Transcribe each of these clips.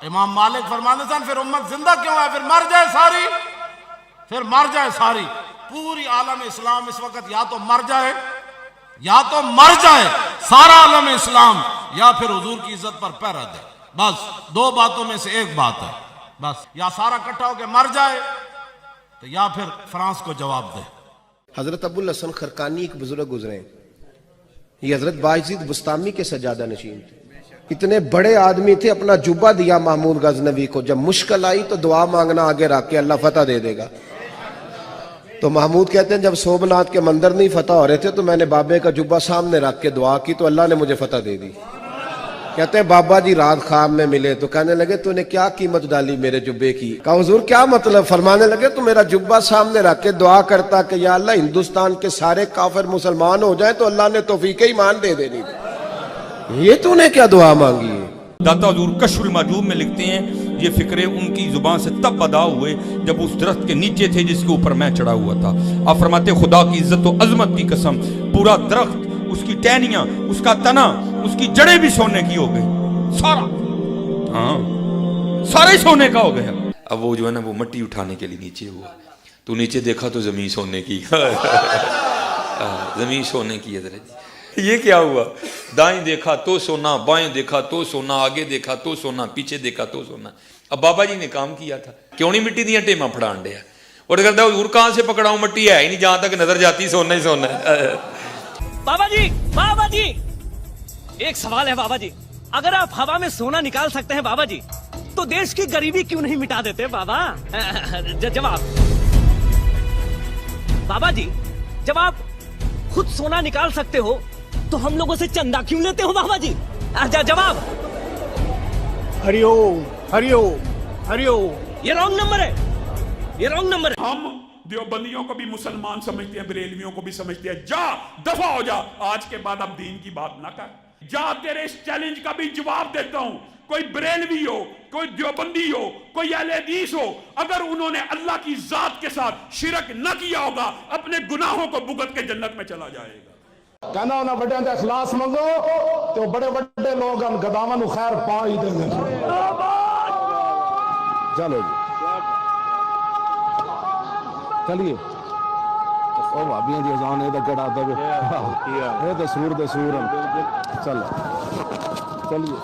امام مالک فرماتے ہیں پھر امت زندہ کیوں ہے؟ پھر مر جائے ساری، پھر مر جائے ساری پوری عالم اسلام اس وقت یا تو مر جائے، یا تو مر جائے سارا عالم اسلام، یا پھر حضور کی عزت پر پہرا دے. بس دو باتوں میں سے ایک بات ہے، بس یا سارا اکٹھا ہو کے مر جائے تو یا پھر فرانس کو جواب دے. حضرت ابو الحسن خرقانی ایک بزرگ گزرے ہیں، یہ حضرت باعزید بستامی کے سجادہ نشین تھے. اتنے بڑے آدمی تھے، اپنا جبہ دیا محمود غزنوی کو، جب مشکل آئی تو دعا مانگنا آگے رکھ کے اللہ فتح دے دے گا. تو محمود کہتے ہیں جب سومناتھ کے مندر نہیں فتح ہو رہے تھے تو میں نے بابے کا جبہ سامنے رکھ کے دعا کی تو اللہ نے مجھے فتح دے دی. کہتے ہیں بابا جی رات خواب میں ملے تو کہنے لگے تو نے کیا قیمت ڈالی میرے جبے کی؟ کہا حضور کیا مطلب؟ فرمانے لگے تو میرا جبہ سامنے رکھ کے دعا کرتا کہ یا اللہ ہندوستان کے سارے کافر مسلمان ہو جائیں تو اللہ نے توفیق ایمان دے دینی. یہ تو نے کیا دعا مانگی ہے؟ داتا حضور کشف المحجوب میں لکھتے ہیں یہ فکرے ان کی زبان سے تب ادا ہوئے جب اس درخت کے نیچے تھے جس کے اوپر میں چڑھا ہوا تھا. آپ فرماتے خدا کی عزت و عظمت کی قسم پورا درخت، اس کی ٹہنیاں، اس کا تنا، اس کی جڑیں بھی سونے کی ہو گئی، سارا، ہاں سارا ہی سونے کا ہو گیا. اب وہ جو ہے نا وہ مٹی اٹھانے کے لیے نیچے ہوا تو نیچے دیکھا تو زمین سونے کی زمین سونے کی. حضرت یہ کیا ہوا؟ دائیں دیکھا تو سونا، بائیں دیکھا تو سونا، آگے دیکھا تو سونا، پیچھے دیکھا تو سونا. اب بابا جی نے کام کیا تھا، کیوں نہیں مٹی دیا ٹیماں پھڑان ڈیا اور کہتا حضور کہاں سے پکڑاؤں، مٹی ہے ہی نہیں، جہاں تک نظر جاتی سونا ہی سونا ہے. بابا جی ایک سوال ہے بابا جی، اگر آپ ہوا میں سونا نکال سکتے ہیں بابا جی تو دیش کی غریبی کیوں نہیں مٹا دیتے بابا؟ جواب بابا جی، جب آپ خود سونا نکال سکتے ہو تو ہم لوگوں سے چندہ کیوں لیتے ہو بابا جی؟ جواب ہری اوم ہری اوم ہری اوم. یہ رانگ نمبر ہے، یہ رانگ نمبر ہے. ہم دیوبندیوں کو بھی مسلمان سمجھتے ہیں، بریلویوں کو بھی سمجھتے ہیں. جا دفع ہو جا، آج کے بعد اب دین کی بات نہ کر. جا تیرے اس چیلنج کا بھی جواب دیتا ہوں. کوئی بریلوی ہو، کوئی دیوبندی ہو، کوئی اہل حدیث ہو، اگر انہوں نے اللہ کی ذات کے ساتھ شرک نہ کیا ہوگا اپنے گناہوں کو بھگت کے جنت میں چلا جائے گا. کہنا ہونا بڑے دے اخلاص منگو تو بڑے بڑے لوگ گداواں نو خیر پا ہی دیں گے. چلو جی چلیے او بھابیاں دی اذان اے تے کڑا دے اے تے سور دے سور چل چلیے.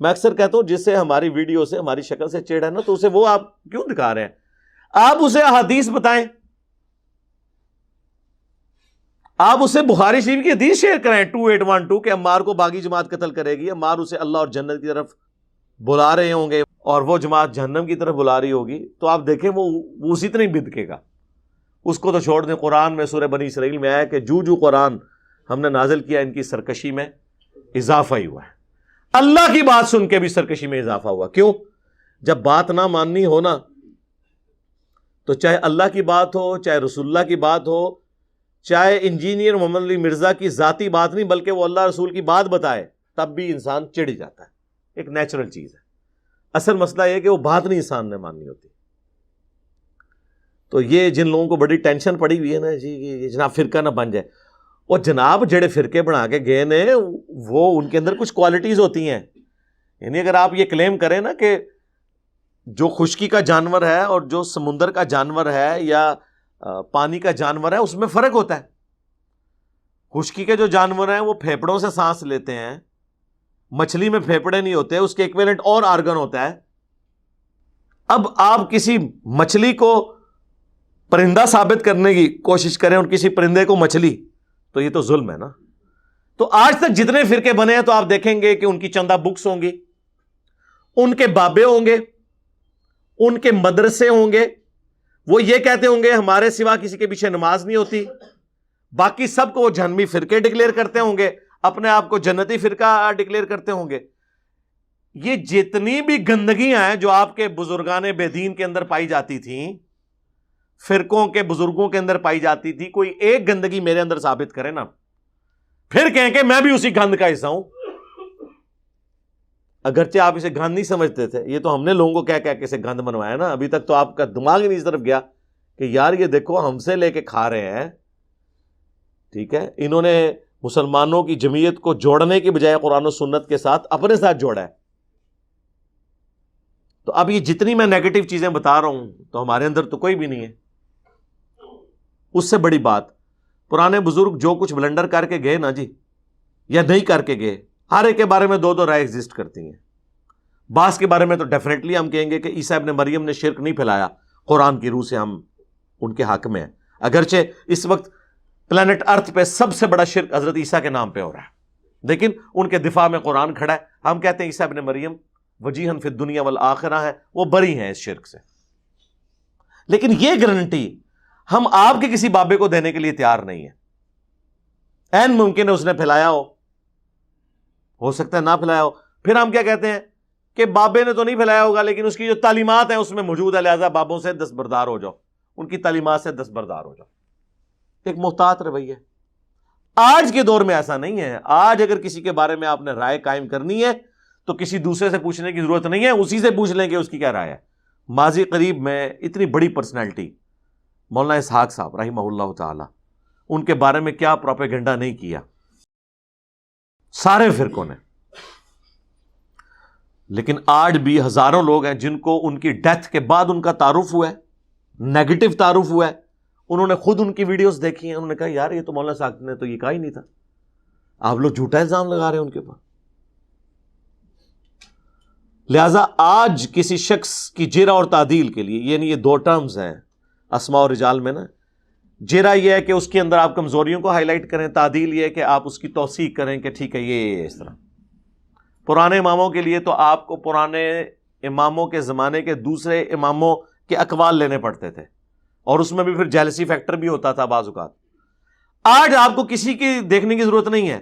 میں اکثر کہتا ہوں جس سے ہماری ویڈیو سے ہماری شکل سے چڑ ہے نا تو اسے وہ آپ کیوں دکھا رہے ہیں؟ آپ اسے احادیث بتائیں، آپ اسے بخاری شریف کی حدیث شیئر کریں 2812 کہ عمار کو باغی جماعت قتل کرے گی. عمار اسے اللہ اور جنت کی طرف بلا رہے ہوں گے اور وہ جماعت جہنم کی طرف بلا رہی ہوگی تو آپ دیکھیں وہ اسی طرح ہی بدکے گا. اس کو تو چھوڑ دیں. قرآن میں سورہ بنی اسرائیل میں آیا کہ جو قرآن ہم نے نازل کیا ان کی سرکشی میں اضافہ ہی ہوا ہے. اللہ کی بات سن کے بھی سرکشی میں اضافہ ہوا. کیوں؟ جب بات نہ ماننی ہو نا تو چاہے اللہ کی بات ہو، چاہے رسول اللہ کی بات ہو، چاہے انجینئر محمد علی مرزا کی ذاتی بات نہیں بلکہ وہ اللہ رسول کی بات بتائے تب بھی انسان چڑ جاتا ہے. ایک نیچرل چیز ہے. اصل مسئلہ یہ کہ وہ بات نہیں انسان نے ماننی ہوتی. تو یہ جن لوگوں کو بڑی ٹینشن پڑی ہوئی ہے نا جی جناب فرقہ نہ بن جائے، وہ جناب جڑے فرقے بنا کے گئے نے وہ ان کے اندر کچھ کوالٹیز ہوتی ہیں. یعنی اگر آپ یہ کلیم کریں نا کہ جو خشکی کا جانور ہے اور جو سمندر کا جانور ہے یا پانی کا جانور ہے اس میں فرق ہوتا ہے. خشکی کے جو جانور ہیں وہ پھیپڑوں سے سانس لیتے ہیں، مچھلی میں پھیپڑے نہیں ہوتے، اس کے ایکویلنٹ اور آرگن ہوتا ہے. اب آپ کسی مچھلی کو پرندہ ثابت کرنے کی کوشش کریں اور کسی پرندے کو مچھلی، تو یہ تو ظلم ہے نا. تو آج تک جتنے فرقے بنے ہیں تو آپ دیکھیں گے کہ ان کی چندہ بکس ہوں گی، ان کے بابے ہوں گے، ان کے مدرسے ہوں گے. وہ یہ کہتے ہوں گے ہمارے سوا کسی کے پیچھے نماز نہیں ہوتی. باقی سب کو وہ جہنمی فرقے ڈکلیئر کرتے ہوں گے، اپنے آپ کو جنتی فرقہ ڈکلیئر کرتے ہوں گے. یہ جتنی بھی گندگیاں ہیں جو آپ کے بزرگان بے دین کے اندر پائی جاتی تھیں، فرقوں کے بزرگوں کے اندر پائی جاتی تھی، کوئی ایک گندگی میرے اندر ثابت کرے نا پھر کہیں کہ میں بھی اسی گند کا حصہ ہوں. اگرچہ آپ اسے گند نہیں سمجھتے تھے، یہ تو ہم نے لوگوں کو کہہ کے اسے گند بنوایا نا. ابھی تک تو آپ کا دماغ ہی نہیں اس طرف گیا کہ یار یہ دیکھو ہم سے لے کے کھا رہے ہیں، ٹھیک ہے، انہوں نے مسلمانوں کی جمعیت کو جوڑنے کے بجائے قرآن و سنت کے ساتھ اپنے ساتھ جوڑا ہے. تو اب یہ جتنی میں نیگیٹو چیزیں بتا رہا ہوں تو ہمارے اندر تو کوئی بھی نہیں ہے. اس سے بڑی بات، پرانے بزرگ جو کچھ بلنڈر کر کے گئے نا جی، یا نہیں کر کے گئے، ہر ایک کے بارے میں دو رائے ایگزسٹ کرتی ہیں. بعض کے بارے میں تو ڈیفینیٹلی ہم کہیں گے کہ عیسیٰ ابن مریم نے شرک نہیں پھیلایا، قرآن کی روح سے ہم ان کے حق میں ہیں، اگرچہ اس وقت پلانٹ ارتھ پہ سب سے بڑا شرک حضرت عیسیٰ کے نام پہ ہو رہا ہے، لیکن ان کے دفاع میں قرآن کھڑا ہے. ہم کہتے ہیں عیسیٰ ابن مریم وجیہن فی الدنیا والآخرہ ہے، وہ بری ہیں اس شرک سے. لیکن یہ گارنٹی ہم آپ کے کسی بابے کو دینے کے لیے تیار نہیں ہے. این ممکن ہے اس نے پھیلایا ہو سکتا ہے نہ پھیلایا ہو. پھر ہم کیا کہتے ہیں کہ بابے نے تو نہیں پھیلایا ہوگا، لیکن اس کی جو تعلیمات ہیں اس میں موجود ہے، لہذا بابوں سے دستبردار ہو جاؤ، ان کی تعلیمات سے دستبردار ہو جاؤ. ایک محتاط رویہ. آج کے دور میں ایسا نہیں ہے. آج اگر کسی کے بارے میں آپ نے رائے قائم کرنی ہے تو کسی دوسرے سے پوچھنے کی ضرورت نہیں ہے، اسی سے پوچھ لیں کہ اس کی کیا رائے ہے. ماضی قریب میں اتنی بڑی پرسنالٹی مولانا اسحاق صاحب رحمہ اللہ تعالی، ان کے بارے میں کیا پروپیگنڈا نہیں کیا سارے فرقوں نے. لیکن آج بھی ہزاروں لوگ ہیں جن کو ان کی ڈیتھ کے بعد ان کا تعارف ہوا ہے، نیگیٹو تعارف ہوا ہے. انہوں نے خود ان کی ویڈیوز دیکھی ہیں، انہوں نے کہا یار یہ تو مولانا صاحب نے تو یہ کہا ہی نہیں تھا. آپ لوگ جھوٹا الزام لگا رہے ہیں ان کے اوپر. لہذا آج کسی شخص کی جرح اور تعدیل کے لیے، یعنی یہ دو ٹرمز ہیں اسماء اور رجال میں نا، جرح یہ ہے کہ اس کے اندر آپ کمزوریوں کو ہائی لائٹ کریں، تعدیل یہ ہے کہ آپ اس کی توثیق کریں کہ ٹھیک ہے یہ اس طرح. پرانے اماموں کے لیے تو آپ کو پرانے اماموں کے زمانے کے دوسرے اماموں کے اقوال لینے پڑتے تھے، اور اس میں بھی پھر جیلسی فیکٹر بھی ہوتا تھا بعض اوقات. آج آپ کو کسی کی دیکھنے کی ضرورت نہیں ہے.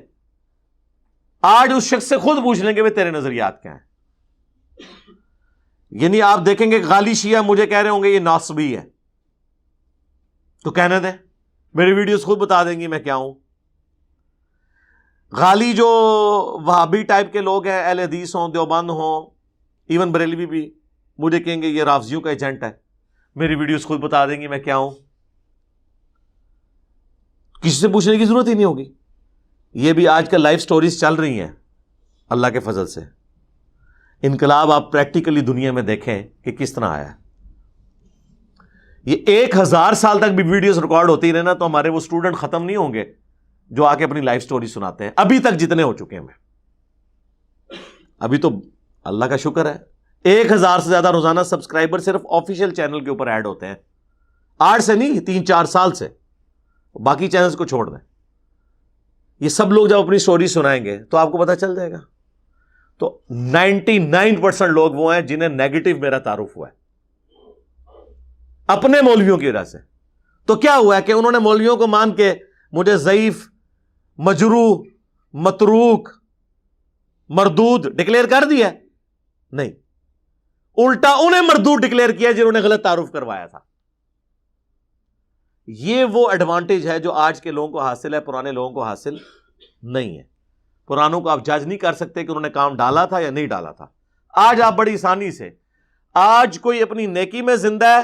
آج اس شخص سے خود پوچھ لیں کہ وہ تیرے نظریات کیا ہیں. یعنی آپ دیکھیں گے غالی شیعہ مجھے کہہ رہے ہوں گے یہ ناصبی ہے، تو کہنے دیں، میری ویڈیوز خود بتا دیں گی میں کیا ہوں. غالی جو وہابی ٹائپ کے لوگ ہیں، اہل حدیث ہوں، دیوبند ہوں، ایون بریلوی بھی، مجھے کہیں گے یہ رافضیوں کا ایجنٹ ہے، میری ویڈیوز خود بتا دیں گی میں کیا ہوں. کسی سے پوچھنے کی ضرورت ہی نہیں ہوگی. یہ بھی آج کل لائف سٹوریز چل رہی ہیں اللہ کے فضل سے. انقلاب آپ پریکٹیکلی دنیا میں دیکھیں کہ کس طرح آیا ہے. یہ 1000 سال تک بھی ویڈیوز ریکارڈ ہوتی رہے نا تو ہمارے وہ سٹوڈنٹ ختم نہیں ہوں گے جو آ کے اپنی لائف سٹوری سناتے ہیں. ابھی تک جتنے ہو چکے ہیں، ابھی تو اللہ کا شکر ہے 1000 سے زیادہ روزانہ سبسکرائبر صرف آفیشیل چینل کے اوپر ایڈ ہوتے ہیں. 8 سے نہیں، 3-4 سال سے. باقی چینلز کو چھوڑ دیں. یہ سب لوگ جب اپنی سٹوری سنائیں گے تو آپ کو پتہ چل جائے گا. تو 99% لوگ وہ ہیں جنہیں نیگیٹو میرا تعارف ہوا ہے اپنے مولویوں کی وجہ سے. تو کیا ہوا ہے کہ انہوں نے مولویوں کو مان کے مجھے ضعیف، مجروح، متروک، مردود ڈکلیئر کر دیا؟ نہیں، الٹا انہیں مردود ڈکلیئر کیا جنہوں نے غلط تعارف کروایا تھا. یہ وہ ایڈوانٹیج ہے جو آج کے لوگوں کو حاصل ہے، پرانے لوگوں کو حاصل نہیں ہے. پرانوں کو آپ جج نہیں کر سکتے کہ انہوں نے کام ڈالا تھا یا نہیں ڈالا تھا. آج آپ بڑی آسانی سے، آج کوئی اپنی نیکی میں زندہ ہے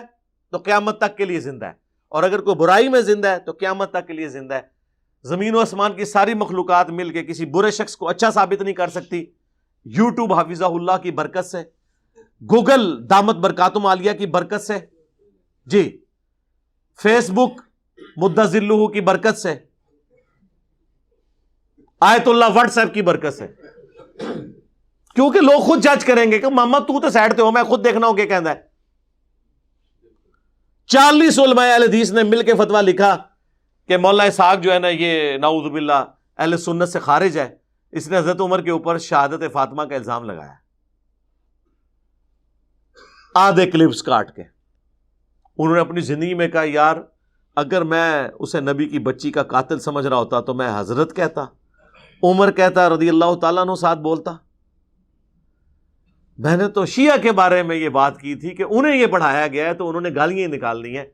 تو قیامت تک کے لیے زندہ ہے، اور اگر کوئی برائی میں زندہ ہے تو قیامت تک کے لیے زندہ ہے. زمین و آسمان کی ساری مخلوقات مل کے کسی برے شخص کو اچھا ثابت نہیں کر سکتی. یوٹیوب حافظہ اللہ کی برکت سے، گوگل دامت برکاتم عالیہ کی برکت سے، جی فیس بک مدّ ذلہ کی برکت سے، آیت اللہ واٹس ایپ کی برکت سے. کیونکہ لوگ خود جج کریں گے کہ ماما تو سائڈ تے ہو، میں خود دیکھنا ہوں کہ کہندا ہے. 40 علماء اہل حدیث نے مل کے فتویٰ لکھا کہ مولانا اسحاق جو ہے نا یہ نعوذ باللہ اہل سنت سے خارج ہے. اس نے حضرت عمر کے اوپر شہادت فاطمہ کا الزام لگایا آدھے کلپس کاٹ کے. انہوں نے اپنی زندگی میں کہا یار اگر میں اسے نبی کی بچی کا قاتل سمجھ رہا ہوتا تو میں حضرت کہتا، عمر کہتا، رضی اللہ تعالیٰ عنہ ساتھ بولتا. میں نے تو شیعہ کے بارے میں یہ بات کی تھی کہ انہیں یہ پڑھایا گیا ہے تو انہوں نے گالیاں نکال لی ہیں.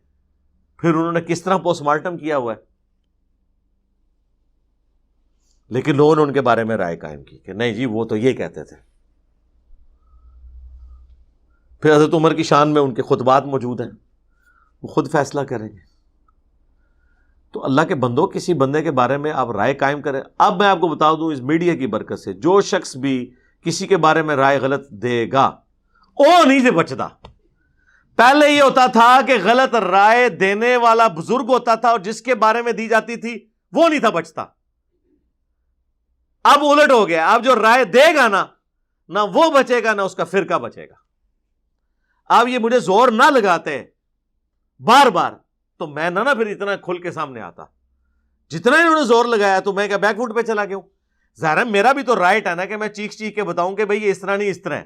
پھر انہوں نے کس طرح پوسٹ مارٹم کیا ہوا ہے. لیکن لوگوں نے ان کے بارے میں رائے قائم کی کہ نہیں جی وہ تو یہ کہتے تھے. پھر حضرت عمر کی شان میں ان کے خطبات موجود ہیں، وہ خود فیصلہ کریں گے. تو اللہ کے بندوں کسی بندے کے بارے میں آپ رائے قائم کریں. اب میں آپ کو بتا دوں اس میڈیا کی برکت سے جو شخص بھی کسی کے بارے میں رائے غلط دے گا وہ نہیں سے بچتا. پہلے یہ ہوتا تھا کہ غلط رائے دینے والا بزرگ ہوتا تھا اور جس کے بارے میں دی جاتی تھی وہ نہیں تھا بچتا. اب الٹ ہو گیا. اب جو رائے دے گا نا نہ وہ بچے گا نہ اس کا فرقہ بچے گا. اب یہ مجھے زور نہ لگاتے بار بار تو میں نہ پھر اتنا کھل کے سامنے آتا. جتنا انہوں نے زور لگایا تو میں کیا بیک فوٹ پہ چلا گیا ہوں. ظاہر ہے میرا بھی تو رائٹ ہے نا کہ میں چیخ چیخ کے بتاؤں کہ بھئی یہ اس طرح نہیں اس طرح ہے.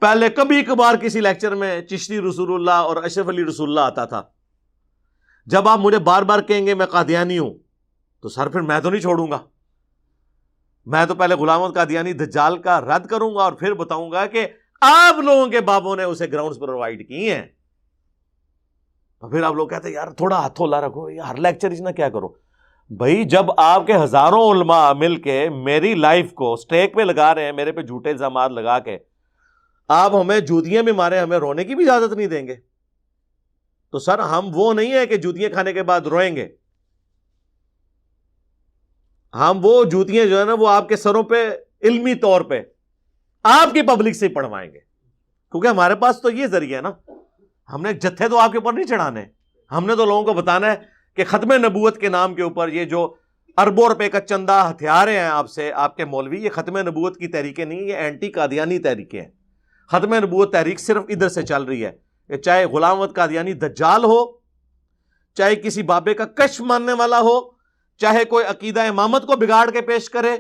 پہلے کبھی کبھار کسی لیکچر میں چشتی رسول اللہ اور اشرف علی رسول اللہ آتا تھا. جب آپ مجھے بار بار کہیں گے میں قادیانی ہوں تو سر پھر میں تو نہیں چھوڑوں گا. میں تو پہلے غلام احمد قادیانی دجال کا رد کروں گا اور پھر بتاؤں گا کہ آپ لوگوں کے بابوں نے اسے گراؤنڈز پرووائڈ کی ہیں. اور پھر آپ لوگ کہتے ہیں یار تھوڑا ہاتھ لا رکھو, ہر لیکچر اس نہ کیا کرو. بھائی جب آپ کے ہزاروں علماء مل کے میری لائف کو سٹیک پہ لگا رہے ہیں, میرے پہ جھوٹے الزامات لگا کے, آپ ہمیں جوتیاں بھی مارے, ہمیں رونے کی بھی اجازت نہیں دیں گے. تو سر ہم وہ نہیں ہے کہ جوتیاں کھانے کے بعد روئیں گے. ہم وہ جوتیاں جو ہے نا وہ آپ کے سروں پہ علمی طور پہ آپ کی پبلک سے پڑھوائیں گے, کیونکہ ہمارے پاس تو یہ ذریعہ ہے نا. ہم نے جتھے تو آپ کے اوپر نہیں چڑھانے, ہم نے تو لوگوں کو بتانا ہے کہ ختم نبوت کے نام کے اوپر یہ جو اربوں روپے کا چندہ ہتھیارے ہیں آپ سے آپ کے مولوی, یہ ختم نبوت کی تحریکیں نہیں, یہ اینٹی قادیانی تحریکیں ہیں. ختم نبوت تحریک صرف ادھر سے چل رہی ہے, چاہے غلام احمد قادیانی دجال ہو, چاہے کسی بابے کا کشف ماننے والا ہو, چاہے کوئی عقیدہ امامت کو بگاڑ کے پیش کرے,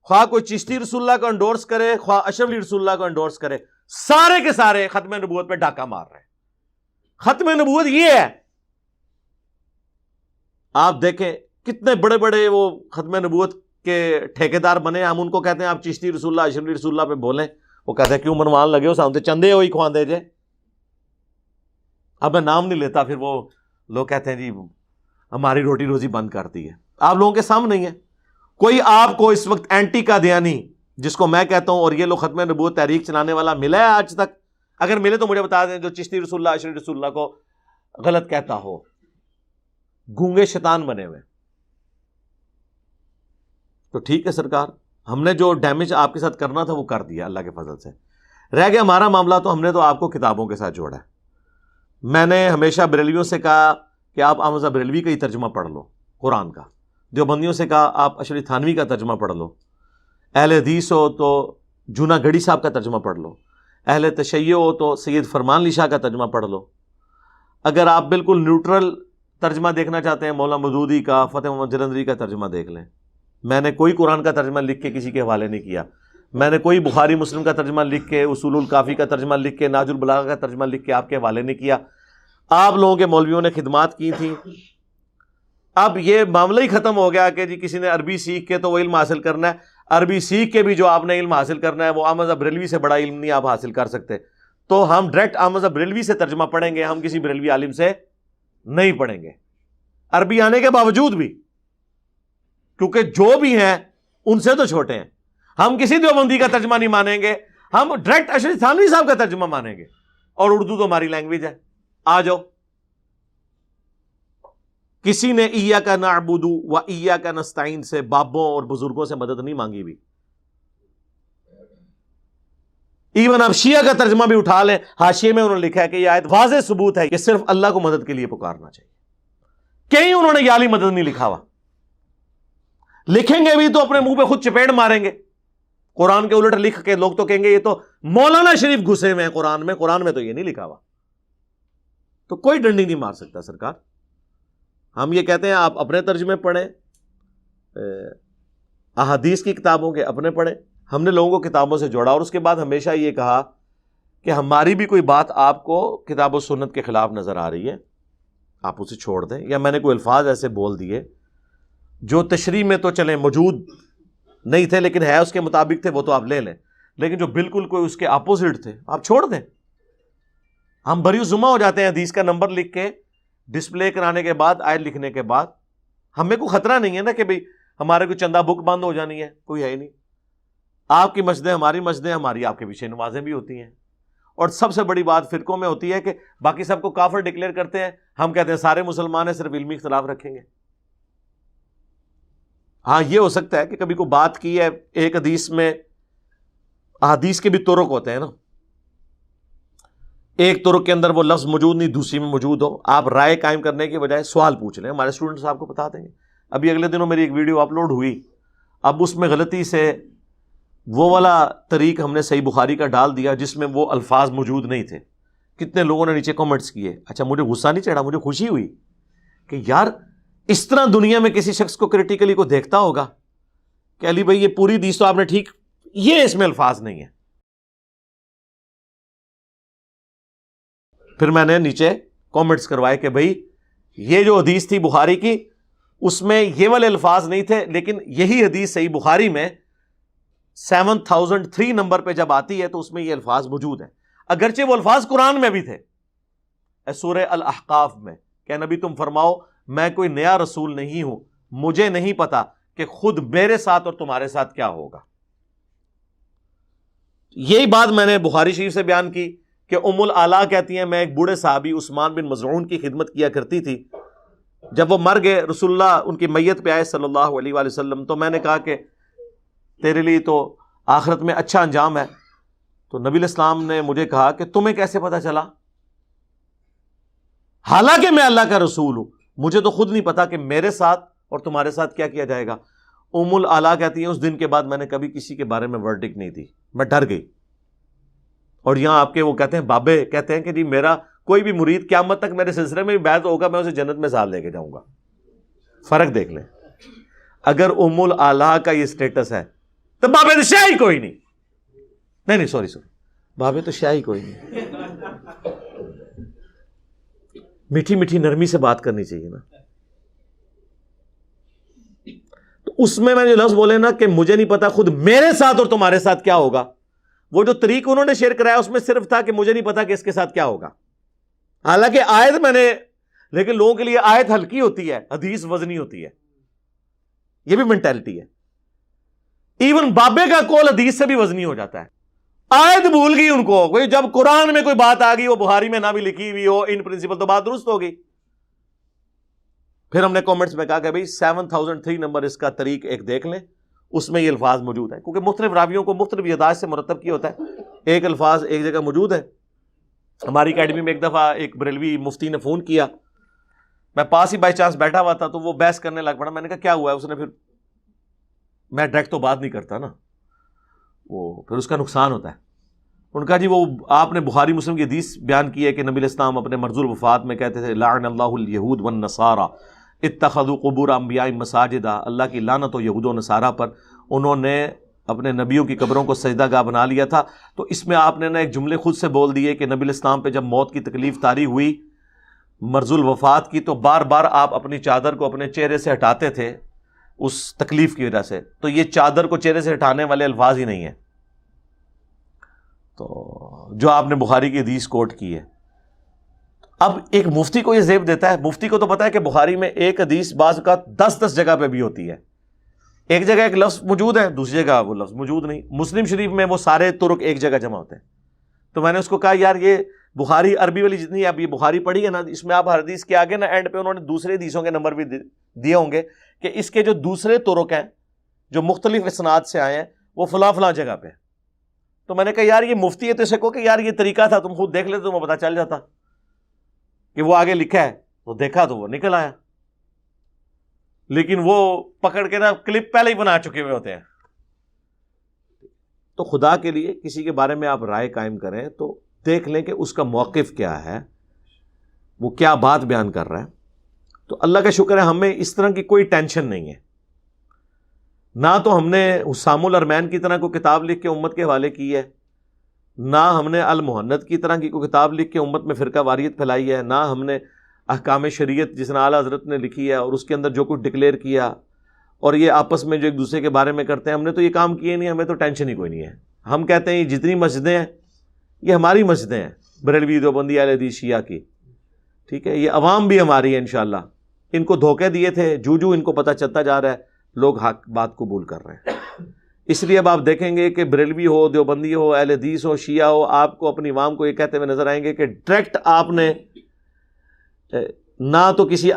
خواہ کوئی چشتی رسول اللہ کو انڈورس کرے, خواہ اشرف علی رسول اللہ کو انڈورس کرے, سارے کے سارے ختم نبوت پہ ڈاکہ مار رہے ہیں. ختم نبوت یہ ہے. آپ دیکھیں کتنے بڑے بڑے وہ ختم نبوت کے ٹھیکیدار بنے, ہم ان کو کہتے ہیں آپ چشتی رسول اللہ اشرف علی رسول اللہ پہ بولیں, وہ کہتے ہیں کیوں منوان لگے ہو, سامنے چندے ہوئی خواندے جے. اب میں نام نہیں لیتا, پھر وہ لوگ کہتے ہیں جی ہماری روٹی روزی بند کرتی ہے. آپ لوگوں کے سامنے ہی ہے. کوئی آپ کو اس وقت اینٹی قادیانی جس کو میں کہتا ہوں اور یہ لوگ ختم نبوت تحریک چلانے والا ملا ہے آج تک؟ اگر ملے تو مجھے بتا دیں, جو چشتی رسول اللہ اشرف رسول اللہ کو غلط کہتا ہو. گونگے شیطان بنے ہوئے. تو ٹھیک ہے سرکار, ہم نے جو ڈیمیج آپ کے ساتھ کرنا تھا وہ کر دیا اللہ کے فضل سے. رہ گیا ہمارا معاملہ, تو ہم نے تو آپ کو کتابوں کے ساتھ جوڑا ہے. میں نے ہمیشہ بریلویوں سے کہا کہ آپ احمد رضا بریلوی کا ہی ترجمہ پڑھ لو قرآن کا. دیوبندیوں سے کہا آپ اشرف تھانوی کا ترجمہ پڑھ لو. اہل حدیث ہو تو جونا گڑھی صاحب کا ترجمہ پڑھ لو. اہل تشیع ہو تو سید فرمان علی شاہ کا ترجمہ پڑھ لو. اگر آپ بالکل نیوٹرل ترجمہ دیکھنا چاہتے ہیں مولانا مودودی کا, فتح محمد جلندری کا ترجمہ دیکھ لیں. میں نے کوئی قرآن کا ترجمہ لکھ کے کسی کے حوالے نہیں کیا. میں نے کوئی بخاری مسلم کا ترجمہ لکھ کے, اصول الکافی کا ترجمہ لکھ کے, ناج البلاغہ کا ترجمہ لکھ کے آپ کے حوالے نہیں کیا. آپ لوگوں کے مولویوں نے خدمات کی تھیں. اب یہ معاملہ ہی ختم ہو گیا کہ جی کسی نے عربی سیکھ کے تو وہ علم حاصل کرنا ہے. عربی سیکھ کے بھی جو آپ نے علم حاصل کرنا ہے وہ احمد رضا بریلوی سے بڑا علم نہیں آپ حاصل کر سکتے. تو ہم ڈائریکٹ احمد رضا بریلوی سے ترجمہ پڑھیں گے, ہم کسی بریلوی عالم سے نہیں پڑھیں گے, عربی آنے کے باوجود بھی, کیونکہ جو بھی ہیں ان سے تو چھوٹے ہیں. ہم کسی دیوبندی کا ترجمہ نہیں مانیں گے, ہم ڈائریکٹ اشرف تھانوی صاحب کا ترجمہ مانیں گے. اور اردو تو ہماری لینگویج ہے. آ جاؤ. کسی نے ایاک نعبد و ایاک نستعین سے بابوں اور بزرگوں سے مدد نہیں مانگی بھی. ایون آپ شیعہ کا ترجمہ بھی اٹھا لیں, حاشیے میں انہوں نے لکھا ہے کہ یہ آیت واضح ثبوت ہے کہ صرف اللہ کو مدد کے لیے پکارنا چاہیے. کہیں انہوں نے یالی مدد نہیں لکھا ہوا. لکھیں گے بھی تو اپنے منہ پہ خود چپیڑ ماریں گے. قرآن کے الٹ لکھ کے لوگ تو کہیں گے یہ تو مولانا شریف گھسے ہوئے ہیں قرآن میں, قرآن میں تو یہ نہیں لکھا ہوا. تو کوئی ڈنڈی نہیں مار سکتا سرکار. ہم یہ کہتے ہیں آپ اپنے ترجمے پڑھیں, احادیث کی کتابوں کے اپنے پڑھیں. ہم نے لوگوں کو کتابوں سے جوڑا, اور اس کے بعد ہمیشہ یہ کہا کہ ہماری بھی کوئی بات آپ کو کتاب و سنت کے خلاف نظر آ رہی ہے آپ اسے چھوڑ دیں, یا میں نے کوئی الفاظ ایسے بول دیے جو تشریح میں تو چلیں موجود نہیں تھے لیکن ہے اس کے مطابق تھے, وہ تو آپ لے لیں, لیکن جو بالکل کوئی اس کے اپوزٹ تھے آپ چھوڑ دیں. ہم بری ذمہ ہو جاتے ہیں حدیث کا نمبر لکھ کے ڈسپلے کرانے کے بعد, آیت لکھنے کے بعد. ہمیں کوئی خطرہ نہیں ہے نا کہ بھئی ہمارے کوئی چندہ بک بند ہو جانی ہے, کوئی ہے ہی نہیں. آپ کی مسجدیں ہماری مسجدیں, ہماری آپ کے پیچھے نمازیں بھی ہوتی ہیں, اور سب سے بڑی بات فرقوں میں ہوتی ہے کہ باقی سب کو کافر ڈکلیئر کرتے ہیں، ہم کہتے ہیں سارے مسلمان ہیں، صرف علمی اختلاف رکھیں گے۔ ہاں یہ ہو سکتا ہے کہ کبھی کوئی بات کی ہے ایک حدیث میں، احادیث کے بھی طرق ہوتے ہیں نا، ایک طرق کے اندر وہ لفظ موجود نہیں، دوسری میں موجود ہو، آپ رائے قائم کرنے کے بجائے سوال پوچھ لیں، ہمارے اسٹوڈنٹس آپ کو بتا دیں گے۔ ابھی اگلے دنوں میری ایک ویڈیو اپلوڈ ہوئی، اب اس میں غلطی سے وہ والا طریق ہم نے صحیح بخاری کا ڈال دیا جس میں وہ الفاظ موجود نہیں تھے۔ کتنے لوگوں نے نیچے کامنٹس کیے۔ اچھا مجھے غصہ نہیں چڑھا، مجھے خوشی ہوئی کہ یار اس طرح دنیا میں کسی شخص کو کریٹیکلی کو دیکھتا ہوگا کہ علی بھائی یہ پوری حدیث تو آپ نے ٹھیک، یہ اس میں الفاظ نہیں ہے۔ پھر میں نے نیچے کامنٹس کروائے کہ بھائی یہ جو حدیث تھی بخاری کی اس میں یہ والے الفاظ نہیں تھے، لیکن یہی حدیث صحیح بخاری میں 7003 نمبر پہ جب آتی ہے تو اس میں یہ الفاظ موجود ہیں، اگرچہ وہ الفاظ قرآن میں بھی تھے، سورہ الاحقاف میں کہ نبی تم فرماؤ میں کوئی نیا رسول نہیں ہوں، مجھے نہیں پتا کہ خود میرے ساتھ اور تمہارے ساتھ کیا ہوگا۔ یہی بات میں نے بخاری شریف سے بیان کی کہ ام الاعلیٰ کہتی ہیں میں ایک بوڑھے صحابی عثمان بن مظعون کی خدمت کیا کرتی تھی، جب وہ مر گئے رسول اللہ ان کی میت پہ آئے صلی اللہ علیہ وآلہ وسلم، تو میں نے کہا کہ تیرے لیے تو آخرت میں اچھا انجام ہے، تو نبی علیہ السلام نے مجھے کہا کہ تمہیں کیسے پتا چلا، حالانکہ میں اللہ کا رسول ہوں، مجھے تو خود نہیں پتا کہ میرے ساتھ اور تمہارے ساتھ کیا کیا جائے گا۔ ام الاعلیٰ کہتی ہیں اس دن کے بعد میں نے کبھی کسی کے بارے میں ورڈکٹ نہیں دی، میں ڈر گئی۔ اور یہاں آپ کے وہ کہتے ہیں بابے کہتے ہیں کہ جی میرا کوئی بھی مرید قیامت تک میرے سلسلے میں بھی بیعت ہوگا، میں اسے جنت میں ساتھ لے کے جاؤں گا۔ فرق دیکھ لیں، اگر ام الاعلیٰ کا یہ سٹیٹس ہے تو بابے تو شاہ ہی کوئی نہیں سوری بابے تو شاہ ہی کوئی نہیں۔ میٹھی میٹھی نرمی سے بات کرنی چاہیے نا۔ تو اس میں جو لفظ بولے نا کہ مجھے نہیں پتا خود میرے ساتھ اور تمہارے ساتھ کیا ہوگا، وہ جو طریق انہوں نے شیئر کرایا اس میں صرف تھا کہ مجھے نہیں پتا کہ اس کے ساتھ کیا ہوگا، حالانکہ آیت میں نے، لیکن لوگوں کے لیے آیت ہلکی ہوتی ہے، حدیث وزنی ہوتی ہے، یہ بھی مینٹالٹی ہے۔ ایون بابے کا قول حدیث سے بھی وزنی ہو جاتا ہے، آیت بھول گئی ان کو، کوئی جب قرآن میں کوئی بات آ گئی وہ بخاری میں نہ بھی لکھی ہوئی ہو ان پرنسپل تو بات درست ہوگی۔ پھر ہم نے کامنٹس میں کہا کہ بھائی 7003 نمبر اس کا طریق ایک دیکھ لیں، اس میں یہ الفاظ موجود ہیں، کیونکہ مختلف راویوں کو مختلف یادداشت سے مرتب کیا ہوتا ہے، ایک الفاظ ایک جگہ موجود ہے۔ ہماری اکیڈمی میں ایک دفعہ ایک بریلوی مفتی نے فون کیا، میں پاس ہی بائی چانس بیٹھا ہوا تھا تو وہ بحث کرنے لگ پڑا، میں نے کہا کیا ہوا ہے، اس نے، پھر میں ڈائریکٹ تو بات نہیں کرتا نا، وہ پھر اس کا نقصان ہوتا ہے۔ ان کا جی وہ آپ نے بخاری مسلم کی حدیث بیان کی ہے کہ نبی علیہ السلام اپنے مرض الوفات میں کہتے تھے لعن اللہ الیہود والنصارى اتخذوا قبور انبیاء مساجدا، اللہ کی لعنت ہو یہود و نصارہ پر، انہوں نے اپنے نبیوں کی قبروں کو سجدہ گاہ بنا لیا تھا۔ تو اس میں آپ نے نا ایک جملے خود سے بول دیے کہ نبی علیہ السلام پہ جب موت کی تکلیف طاری ہوئی مرض الوفات کی، تو بار بار آپ اپنی چادر کو اپنے چہرے سے ہٹاتے تھے اس تکلیف کی وجہ سے، تو یہ چادر کو چہرے سے ہٹانے والے الفاظ ہی نہیں ہیں، تو جو آپ نے بخاری کی حدیث کوٹ کی ہے۔ اب ایک مفتی کو یہ زیب دیتا ہے، مفتی کو تو پتا ہے کہ بخاری میں ایک حدیث بعض کا 10 جگہ پہ بھی ہوتی ہے، ایک جگہ ایک لفظ موجود ہے دوسری جگہ وہ لفظ موجود نہیں، مسلم شریف میں وہ سارے طرق ایک جگہ جمع ہوتے ہیں۔ تو میں نے اس کو کہا یار یہ بخاری عربی والی جتنی آپ یہ بخاری پڑھی ہے نا، اس میں آپ ہر حدیث کے آگے نا اینڈ پہ انہوں نے دوسرے حدیثوں کے نمبر بھی دیے ہوں گے کہ اس کے جو دوسرے طرق ہیں جو مختلف اسناد سے آئے ہیں وہ فلاں فلاں جگہ پہ۔ تو میں نے کہا یار یہ مفتی ہے تو اسے کہو کہ یار یہ طریقہ تھا، تم خود دیکھ لیتے تمہیں پتا چل جاتا کہ وہ آگے لکھا ہے، تو دیکھا تو وہ نکل آیا، لیکن وہ پکڑ کے نا کلپ پہلے ہی بنا چکے ہوئے ہوتے ہیں۔ تو خدا کے لیے کسی کے بارے میں آپ رائے قائم کریں تو دیکھ لیں کہ اس کا موقف کیا ہے، وہ کیا بات بیان کر رہا ہے۔ تو اللہ کا شکر ہے ہمیں اس طرح کی کوئی ٹینشن نہیں ہے، نہ تو ہم نے حسام الارمین کی طرح کوئی کتاب لکھ کے امت کے حوالے کی ہے، نہ ہم نے المہند کی طرح کی کوئی کتاب لکھ کے امت میں فرقہ واریت پھیلائی ہے، نہ ہم نے احکام شریعت جس نے اعلیٰ حضرت نے لکھی ہے اور اس کے اندر جو کچھ ڈکلیئر کیا اور یہ آپس میں جو ایک دوسرے کے بارے میں کرتے ہیں، ہم نے تو یہ کام کیے نہیں، ہمیں تو ٹینشن ہی کوئی نہیں ہے۔ ہم کہتے ہیں یہ جتنی مسجدیں ہیں یہ ہماری مسجدیں ہیں، بریلوی دیوبندی اہل حدیث شیعہ کی، ٹھیک ہے، یہ عوام بھی ہماری ہے انشاءاللہ۔ ان کو دھوکے دیے تھے، جو ان کو پتہ چلتا جا رہا ہے لوگ حق بات قبول کر رہے ہیں۔ اس لیے اب آپ دیکھیں گے کہ بریلوی ہو، دیوبندی ہو، اہل حدیث ہو، شیعہ ہو، آپ کو اپنی عوام کو یہ کہتے ہوئے نظر آئیں گے کہ ڈائریکٹ آپ نے نہ تو کسی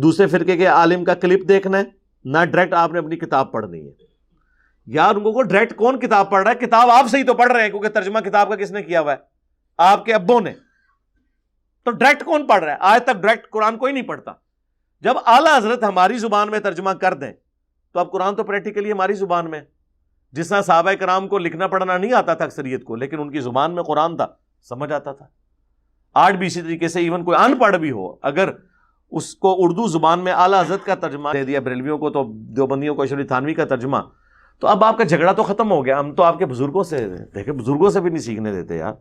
دوسرے فرقے کے عالم کا کلپ دیکھنا ہے، نہ ڈائریکٹ آپ نے اپنی کتاب پڑھنی ہے. یار ان کو ڈائریکٹ کون کتاب پڑھ رہا ہے؟ کتاب آپ سے ہی تو پڑھ رہے ہیں، کیونکہ ترجمہ کتاب کا کس نے کیا ہوا ہے؟ آپ کے ابوں نے. تو ڈائریکٹ کون پڑھ رہا ہے؟ آج تک ڈائریکٹ قرآن کوئی نہیں پڑھتا. جب اعلیٰ حضرت ہماری زبان میں ترجمہ کر دیں تو اب قرآن تو پریکٹیکلی ہماری زبان میں، جس طرح صحابہ کرام کو لکھنا پڑھنا نہیں آتا تھا اکثریت کو، لیکن ان کی زبان میں قرآن تھا، سمجھ آتا تھا. آج بھی اسی طریقے سے ایون کوئی ان پڑھ بھی ہو، اگر اس کو اردو زبان میں اعلیٰ حضرت کا ترجمہ دے دیا بریلویوں کو، تو دیوبندیوں کو اشرف علی تھانوی کا ترجمہ، تو اب آپ کا جھگڑا تو ختم ہو گیا. ہم تو آپ کے بزرگوں سے دیکھیں، بزرگوں سے بھی نہیں سیکھنے دیتے یار.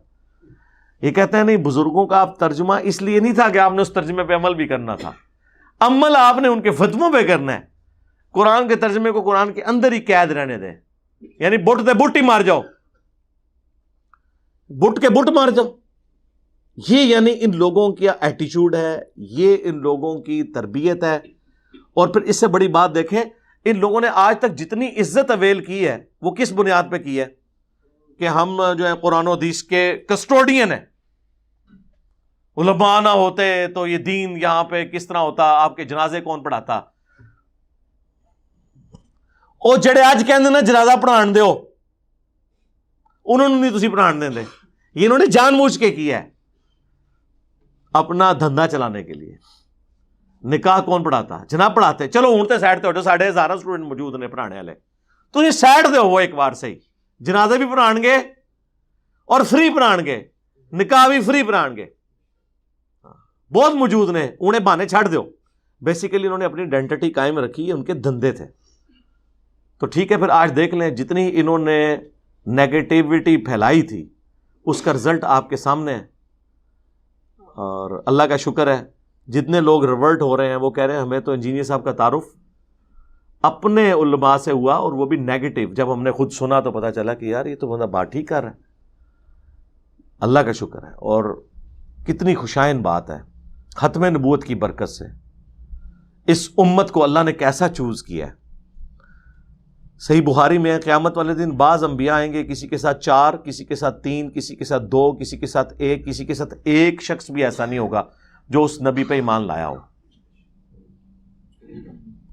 یہ کہتے ہیں نہیں، بزرگوں کا آپ ترجمہ اس لیے نہیں تھا کہ آپ نے اس ترجمے پہ عمل بھی کرنا تھا، عمل آپ نے ان کے فتووں پہ کرنا ہے. قرآن کے ترجمے کو قرآن کے اندر ہی قید رہنے دیں، یعنی بٹ دے بٹ ہی مار جاؤ، بٹ کے بٹ مار جاؤ. یہ یعنی ان لوگوں کا ایٹیچیوڈ ہے، یہ ان لوگوں کی تربیت ہے. اور پھر اس سے بڑی بات دیکھیں، ان لوگوں نے آج تک جتنی عزت اویل کی ہے وہ کس بنیاد پہ کی ہے؟ کہ ہم جو ہے قرآن و حدیث کے کسٹوڈین ہیں. علماء نہ ہوتے تو یہ دین یہاں پہ کس طرح ہوتا، آپ کے جنازے کون پڑھاتا؟ او جڑے آج کہندے نا جنازہ پڑھان دیو، انہوں نے نہیں تسی پڑھان دیں دے. یہ انہوں نے جان بوجھ کے کیا ہے اپنا دھندا چلانے کے لیے. نکاح کون پڑھاتا؟ جناب پڑھاتے. چلو ہوں تے سائڈ تے ہو جو 1000 اسٹوڈنٹ موجود نے پڑھانے والے، تو یہ سائڈ دے ہو ایک بار سے ہی. جنازے بھی پڑھان گے اور فری پڑھان گے، نکاح بھی فری پڑھان گے. بہت موجود نے، انہیں بہانے چھڑ دیو. بیسیکلی انہوں نے اپنی آئیڈینٹی قائم رکھی، ان کے دھندے تھے. تو ٹھیک ہے، پھر آج دیکھ لیں جتنی انہوں نے نیگیٹیوٹی پھیلائی تھی اس کا رزلٹ آپ کے سامنے ہے. اور اللہ کا شکر ہے جتنے لوگ ریورٹ ہو رہے ہیں وہ کہہ رہے ہیں ہمیں تو انجینئر صاحب کا تعارف اپنے علماء سے ہوا، اور وہ بھی نیگیٹو. جب ہم نے خود سنا تو پتا چلا کہ یار یہ تو بندہ بات ٹھیک کر رہا ہے. اللہ کا شکر ہے. اور کتنی خوشائن بات ہے ختم نبوت کی برکت سے اس امت کو اللہ نے کیسا چوز کیا ہے. صحیح بخاری میں ہے قیامت والے دن بعض انبیاء آئیں گے، کسی کے ساتھ 4، کسی کے ساتھ 3، کسی کے ساتھ 2، کسی کے ساتھ 1، کسی کے ساتھ ایک شخص بھی ایسا نہیں ہوگا جو اس نبی پہ ایمان لایا ہو.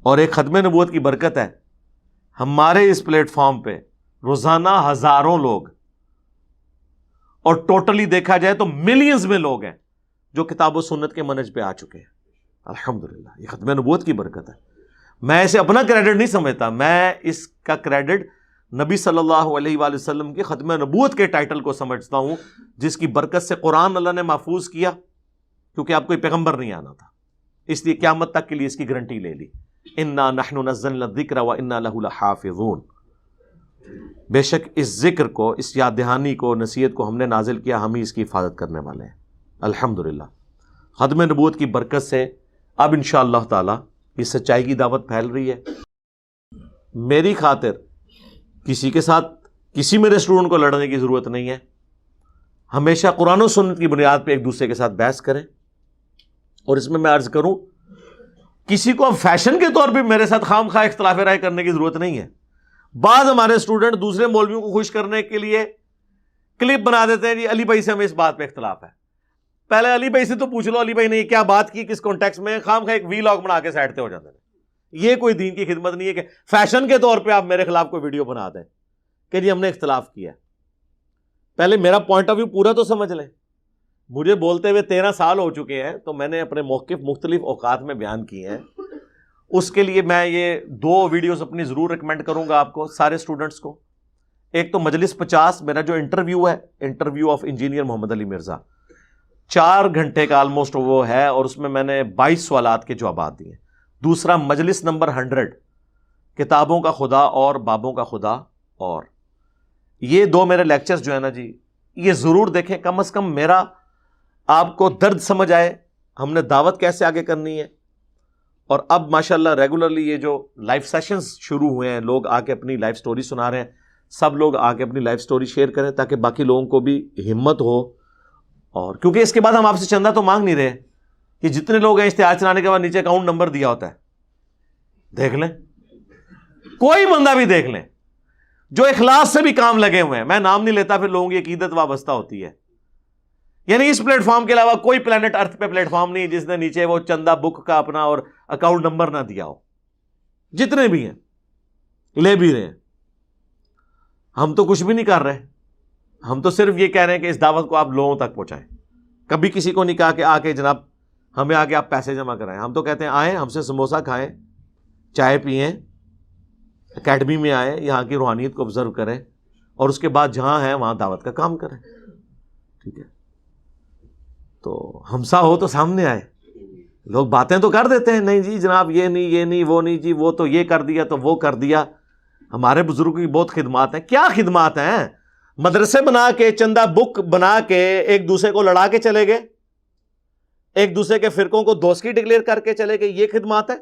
اور ایک ختم نبوت کی برکت ہے ہمارے اس پلیٹ فارم پہ روزانہ ہزاروں لوگ، اور ٹوٹلی دیکھا جائے تو ملینز میں لوگ ہیں جو کتاب و سنت کے منہج پہ آ چکے ہیں. الحمدللہ یہ ختم نبوت کی برکت ہے. میں اسے اپنا کریڈٹ نہیں سمجھتا، میں اس کا کریڈٹ نبی صلی اللہ علیہ وآلہ وسلم کی ختم نبوت کے ٹائٹل کو سمجھتا ہوں، جس کی برکت سے قرآن اللہ نے محفوظ کیا، کیونکہ آپ کوئی پیغمبر نہیں آنا تھا، اس لیے قیامت تک کے لیے اس کی گارنٹی لے لی. انا نحن نزلنا الذکر وانا لہ لحافظون. بے شک اس ذکر کو، اس یاد دہانی کو، نصیحت کو ہم نے نازل کیا، ہم ہی اس کی حفاظت کرنے والے ہیں. الحمدللہ ختم نبوت کی برکت سے اب انشاءاللہ تعالی یہ سچائی کی دعوت پھیل رہی ہے. میری خاطر کسی کے ساتھ کسی میرے اسٹوڈنٹ کو لڑنے کی ضرورت نہیں ہے. ہمیشہ قرآن و سنت کی بنیاد پہ ایک دوسرے کے ساتھ بحث کریں. اور اس میں عرض کروں، کسی کو اب فیشن کے طور پہ میرے ساتھ خام خواہ اختلاف رائے کرنے کی ضرورت نہیں ہے. بعض ہمارے اسٹوڈنٹ دوسرے مولویوں کو خوش کرنے کے لیے کلپ بنا دیتے ہیں، جی علی بھائی سے ہمیں اس بات پہ اختلاف ہے. پہلے علی بھائی سے تو پوچھ لو علی بھائی نے یہ کیا بات کی، کس کانٹیکس میں. خام خواہ ایک وی لاگ بنا کے سائڈ پہ ہو جاتے ہیں. یہ کوئی دین کی خدمت نہیں ہے کہ فیشن کے طور پہ آپ میرے خلاف کوئی ویڈیو بنا دیں کہ جی ہم نے اختلاف کیا. پہلے میرا پوائنٹ آف ویو پورا تو سمجھ لیں. مجھے بولتے ہوئے 13 سال ہو چکے ہیں، تو میں نے اپنے موقف مختلف اوقات میں بیان کیے ہیں. اس کے لیے میں یہ 2 ویڈیوز اپنی ضرور ریکمینڈ کروں گا آپ کو سارے اسٹوڈنٹس کو. ایک تو مجلس 50 میرا جو انٹرویو ہے، انٹرویو آف انجینئر محمد علی مرزا، 4 گھنٹے کا آلموسٹ وہ ہے، اور اس میں میں نے 22 سوالات کے جوابات دیے. دوسرا مجلس نمبر 100 کتابوں کا خدا اور بابوں کا خدا. اور یہ 2 میرے لیکچرز جو ہے نا جی، یہ ضرور دیکھیں، کم از کم میرا آپ کو درد سمجھ آئے ہم نے دعوت کیسے آگے کرنی ہے. اور اب ماشاءاللہ ریگولرلی یہ جو لائف سیشنز شروع ہوئے ہیں، لوگ آ کے اپنی لائف سٹوری سنا رہے ہیں. سب لوگ آ کے اپنی لائف سٹوری شیئر کریں تاکہ باقی لوگوں کو بھی ہمت ہو. اور کیونکہ اس کے بعد ہم آپ سے چندہ تو مانگ نہیں رہے کہ جتنے لوگ ہیں اشتہار چلانے کے بعد نیچے اکاؤنٹ نمبر دیا ہوتا ہے، دیکھ لیں، کوئی بندہ بھی دیکھ لیں جو اخلاص سے بھی کام لگے ہوئے ہیں. میں نام نہیں لیتا, پھر لوگوں کی عقیدت وابستہ ہوتی ہے. یعنی اس پلیٹ فارم کے علاوہ کوئی پلانٹ ارتھ پہ پلیٹ فارم نہیں جس نے نیچے وہ چندہ بک کا اپنا اور اکاؤنٹ نمبر نہ دیا ہو. جتنے بھی ہیں لے بھی رہے ہیں. ہم تو کچھ بھی نہیں کر رہے, ہم تو صرف یہ کہہ رہے ہیں کہ اس دعوت کو آپ لوگوں تک پہنچائیں. کبھی کسی کو نہیں کہا کہ آ کے جناب ہمیں آ کے آپ پیسے جمع کرائیں. ہم تو کہتے ہیں آئیں, ہم سے سموسہ کھائیں, چائے پئیں, اکیڈمی میں آئیں, یہاں کی روحانیت کو آبزرو کریں, اور اس کے بعد جہاں ہے وہاں دعوت کا کام کریں. ٹھیک ہے, تو ہمسا ہو تو سامنے آئے. لوگ باتیں تو کر دیتے ہیں, نہیں جی جناب یہ نہیں وہ نہیں جی, وہ تو یہ کر دیا تو وہ کر دیا. ہمارے بزرگوں کی بہت خدمات ہیں. کیا خدمات ہیں؟ مدرسے بنا کے, چندہ بک بنا کے ایک دوسرے کو لڑا کے چلے گئے, ایک دوسرے کے فرقوں کو دوستی ڈکلیئر کر کے چلے گئے. یہ خدمات ہے؟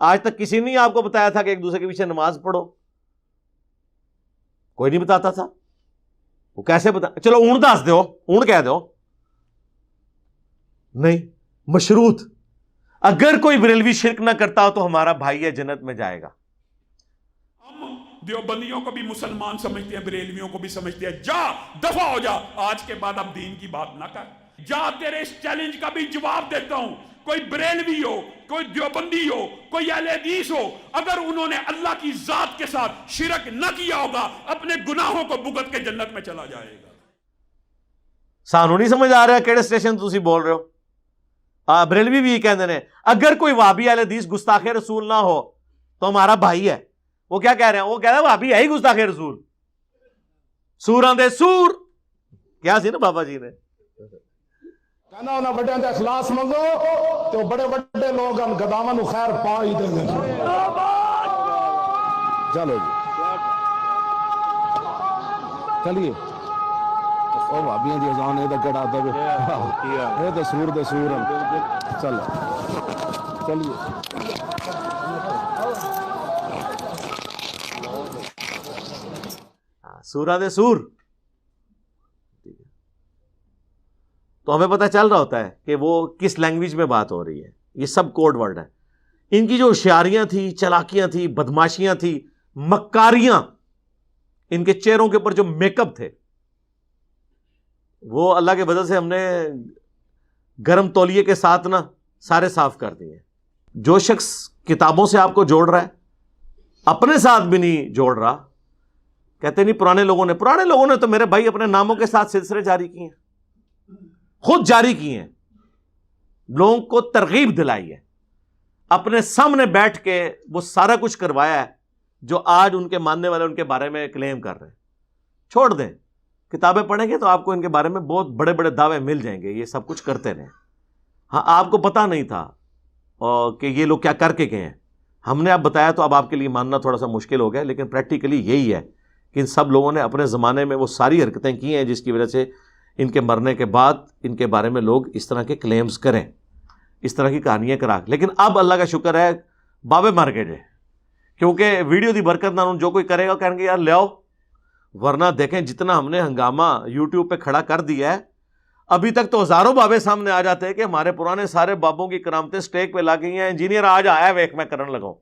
آج تک کسی نے آپ کو بتایا تھا کہ ایک دوسرے کے پیچھے نماز پڑھو؟ کوئی نہیں بتاتا تھا. وہ کیسے بتا, چلو اون دس دو, اون کہہ دو, نہیں مشروط. اگر کوئی بریلوی شرک نہ کرتا ہو تو ہمارا بھائی ہے, جنت میں جائے گا. ہم دیوبندیوں کو بھی مسلمان سمجھتے ہیں, بریلویوں کو بھی سمجھتے ہیں. جا دفع ہو جا, آج کے بعد اب دین کی بات نہ کر. جا, تیرے اس چیلنج کا بھی جواب دیتا ہوں. کوئی بریلوی ہو, کوئی دیوبندی ہو, کوئی اہل حدیث ہو, اگر انہوں نے اللہ کی ذات کے ساتھ شرک نہ کیا ہوگا, اپنے گناہوں کو بھگت کے جنت میں چلا جائے گا. سانو نہیں سمجھ آ رہا کیڑے اسٹیشن تسی بول رہے ہو. بریلوی بھی یہ کہتے ہیں اگر کوئی وہابی اہل حدیث گستاخ رسول نہ ہو تو ہمارا بھائی ہے. وہ کیا کہہ رہے ہیں؟ وہ کہہ رہے ہیں وہابی ہے ہی گستاخ رسول. سوراں دے سور کیا سی نا بابا جی نے کہنا انہاں بڑیاں دا اخلاص منگو تو بڑے بڑے لوگ ہم گداواں نو خیر پا ہی دیں گے. چلو جی چلیے, او بھابیاں دی اذان اے تے کڑا دے اے تے سور دے سور چلو چلیے. سورہ دے سور. تو ہمیں پتہ چل رہا ہوتا ہے کہ وہ کس لینگویج میں بات ہو رہی ہے. یہ سب کوڈ ورڈ ہے. ان کی جو ہوشیاریاں تھیں, چلاکیاں تھیں, بدماشیاں تھیں, مکاریاں, ان کے چہروں کے اوپر جو میک اپ تھے وہ اللہ کے بدل سے ہم نے گرم تولیے کے ساتھ نا سارے صاف کر دیے. جو شخص کتابوں سے آپ کو جوڑ رہا ہے اپنے ساتھ بھی نہیں جوڑ رہا. کہتے نہیں پرانے لوگوں نے تو میرے بھائی اپنے ناموں کے ساتھ سلسلے جاری کیے ہیں, خود جاری کیے ہیں, لوگوں کو ترغیب دلائی ہے, اپنے سامنے بیٹھ کے وہ سارا کچھ کروایا ہے جو آج ان کے ماننے والے ان کے بارے میں کلیم کر رہے ہیں. چھوڑ دیں, کتابیں پڑھیں گے تو آپ کو ان کے بارے میں بہت بڑے بڑے دعوے مل جائیں گے. یہ سب کچھ کرتے رہے. ہاں آپ کو پتہ نہیں تھا کہ یہ لوگ کیا کر کے گئے ہیں. ہم نے اب بتایا تو اب آپ کے لیے ماننا تھوڑا سا مشکل ہو گیا, لیکن پریکٹیکلی یہی ہے کہ ان سب لوگوں نے اپنے زمانے میں وہ ساری حرکتیں کی ہیں جس کی وجہ سے ان کے مرنے کے بعد ان کے بارے میں لوگ اس طرح کے کلیمز کریں, اس طرح کی کہانیاں کرا. لیکن اب اللہ کا شکر ہے بابے مر گئے جے, کیونکہ ویڈیو دی برکت نہ جو کوئی کرے گا کہیں گے یار لے آؤ. ورنہ دیکھیں جتنا ہم نے ہنگامہ یوٹیوب پہ کھڑا کر دیا ہے, ابھی تک تو ہزاروں بابے سامنے آ جاتے ہیں کہ ہمارے پرانے سارے بابوں کی کرامتیں سٹیک پہ لا گئی ہیں. انجینئر آج آیا ویک میں کرن لگاؤں,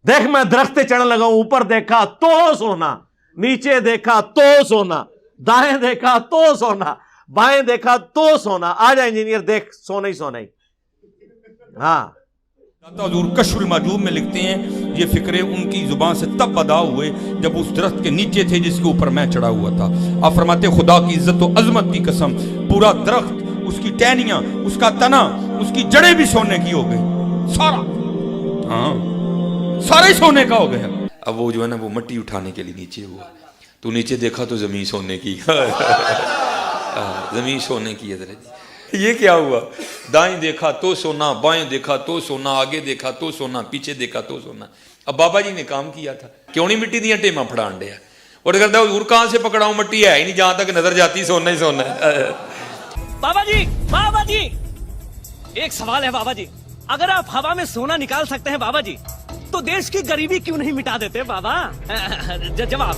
دیکھ میں درخت چڑھنے لگا ہوں, اوپر دیکھا تو سونا, نیچے دیکھا تو سونا, دائیں دیکھا تو سونا, بائیں دیکھا تو سونا. آ جا انجینئر دیکھ سونا ہی سونا ہی. ہاں حضور کشف المحجوب میں لکھتے ہیں یہ فکرے ان کی زبان سے تب ادا ہوئے جب اس درخت کے نیچے تھے جس کے اوپر میں چڑھا ہوا تھا. آپ فرماتے خدا کی عزت و عظمت کی قسم پورا درخت, اس کی ٹہنیاں, اس کا تنا, اس کی جڑیں بھی سونے کی ہو گئی, سارا, ہاں سارا ہی سونے کا ہو گیا. اب وہ جو ہے نا وہ مٹی اٹھانے کے لیے نیچے ہوا, تو نیچے دیکھا تو زمین سونے کی, زمین سونے کی ہے. یہ کیا ہوا؟ دائیں دیکھا تو سونا, بائیں دیکھا تو سونا, آگے دیکھا تو سونا, پیچھے دیکھا تو سونا. اب بابا جی نے کام کیا تھا, کیوں نہیں مٹی دیا ٹیماں پھڑان دیا, اور کہتا ہے حضور کہاں سے پکڑاؤں, مٹی ہے ہی نہیں, جہاں تک نظر جاتی سونا ہی سونا ہے. بابا جی ایک سوال ہے بابا جی, اگر آپ ہوا میں سونا نکال سکتے ہیں بابا جی تو دیش کی غریبی کیوں نہیں مٹا دیتے بابا؟ جواب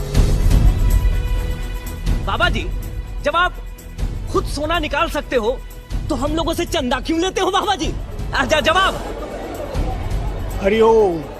بابا جی, جب آپ خود سونا نکال سکتے ہو تو ہم لوگوں سے چندہ کیوں لیتے ہو بابا جی؟ جواب ہری اوم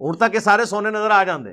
ਹੁਣ ਤੱਕ ਇਹ ਸਾਰੇ ਸੋਨੇ ਨਜ਼ਰ ਆ ਜਾਂਦੇ,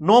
9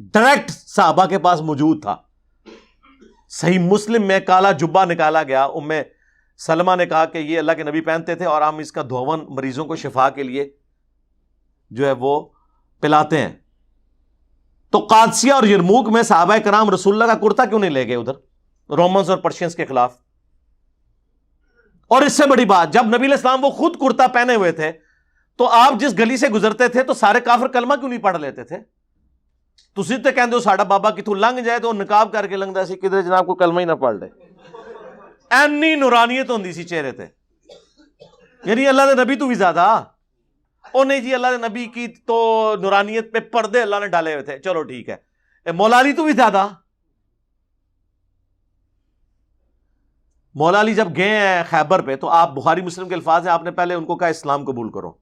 ڈائریکٹ صحابہ کے پاس موجود تھا. صحیح مسلم میں کالا جبہ نکالا گیا. ام سلمہ نے کہا کہ یہ اللہ کے نبی پہنتے تھے اور ہم اس کا دھون مریضوں کو شفا کے لیے جو ہے وہ پلاتے ہیں. تو قادسیہ اور یرموک میں صحابہ کرام رسول اللہ کا کرتا کیوں نہیں لے گئے ادھر رومنز اور پرشینز کے خلاف؟ اور اس سے بڑی بات، جب نبی علیہ السلام وہ خود کرتا پہنے ہوئے تھے تو آپ جس گلی سے گزرتے تھے تو سارے کافر کلمہ کیوں نہیں پڑھ لیتے تھے؟ تسی تے کہندے ہو ساڈا بابا کتوں لنگ جائے تو نقاب کر کے لنگدا سی، کدھر جناب کو کلمہ ہی نہ پڑھ لے. اینی نورانیت ہوندی سی چہرے تے، یعنی اللہ دے نبی تو بھی زیادہ. او نہیں جی، اللہ دے نبی کی تو نورانیت پہ پردے اللہ نے ڈالے ہوئے تھے، چلو ٹھیک ہے. مولا علی تو بھی زیادہ. مولا علی جب گئے ہیں خیبر پہ تو آپ بخاری مسلم کے الفاظ ہیں، آپ نے پہلے ان کو کہا اسلام قبول کرو.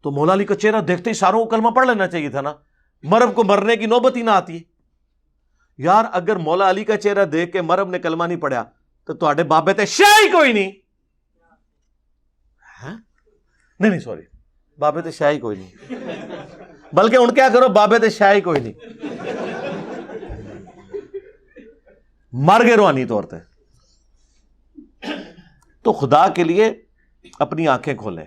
تو مولا علی کا چہرہ دیکھتے ہی ساروں کو کلمہ پڑھ لینا چاہیے تھا نا، مرب کو مرنے کی نوبت ہی نہ آتی. یار اگر مولا علی کا چہرہ دیکھ کے مرب نے کلمہ نہیں پڑھا تو تواڈے بابے تے شے ہی کوئی نہیں. نہیں سوری، بابے تے شے ہی کوئی نہیں، بلکہ ان کیا کرو، بابے تے شے ہی کوئی نہیں، مر گئے روحانی طور پہ. تو خدا کے لیے اپنی آنکھیں کھولیں.